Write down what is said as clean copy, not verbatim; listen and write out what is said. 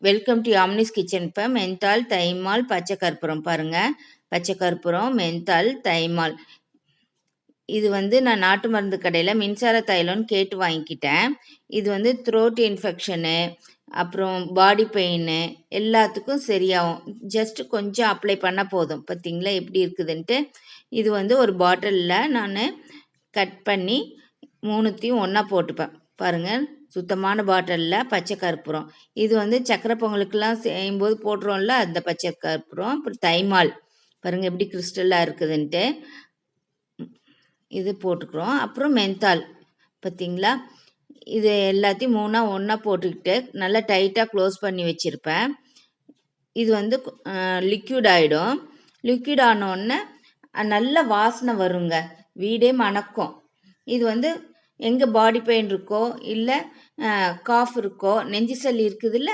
Welcome to ஆம்னிஸ் kitchen. இப்போ menthol, thymol, பச்சை கற்பூரம் பாருங்கள். பச்சை கற்பூரம், மென்தால், தைமால். இது நான் நாட்டு மருந்து கடையில் மின்சார தைலம்னு கேட்டு வாங்கிக்கிட்டேன். இது த்ரோட் இன்ஃபெக்ஷனு, அப்புறம் பாடி பெயின் எல்லாத்துக்கும் சரியாகும். ஜஸ்ட் கொஞ்சம் அப்ளை பண்ணால் போதும். பார்த்தீங்களா எப்படி இருக்குதுன்ட்டு. இது ஒரு பாட்டிலில் நான் கட் பண்ணி மூணுத்தையும் ஒன்றா போட்டுப்பேன். பாருங்கள், சுத்தமான பாட்டிலில் பச்சை கற்பூரம். இது சக்கரை பொங்கலுக்கெல்லாம் செய்யும்போது போட்டுருவோம்ல, அந்த பச்சை கற்பூரம். அப்புறம் தைமால் பாருங்கள் எப்படி கிறிஸ்டலாக இருக்குதுன்ட்டு. இது போட்டுக்கிறோம். அப்புறம் மென்தால் பார்த்தீங்களா, இது எல்லாத்தையும் ஒன்றா போட்டுக்கிட்டு நல்லா டைட்டாக க்ளோஸ் பண்ணி வச்சுருப்பேன். இது லிக்யூட் ஆகிடும். லிக்யூட் ஆனோடனே நல்ல வாசனை வருங்க, வீடே மணக்கும். இது எங்கே பாடி பெயின் இருக்கோ, இல்லை காஃப் இருக்கோ, நெஞ்சு சளி இருக்குதுல்ல,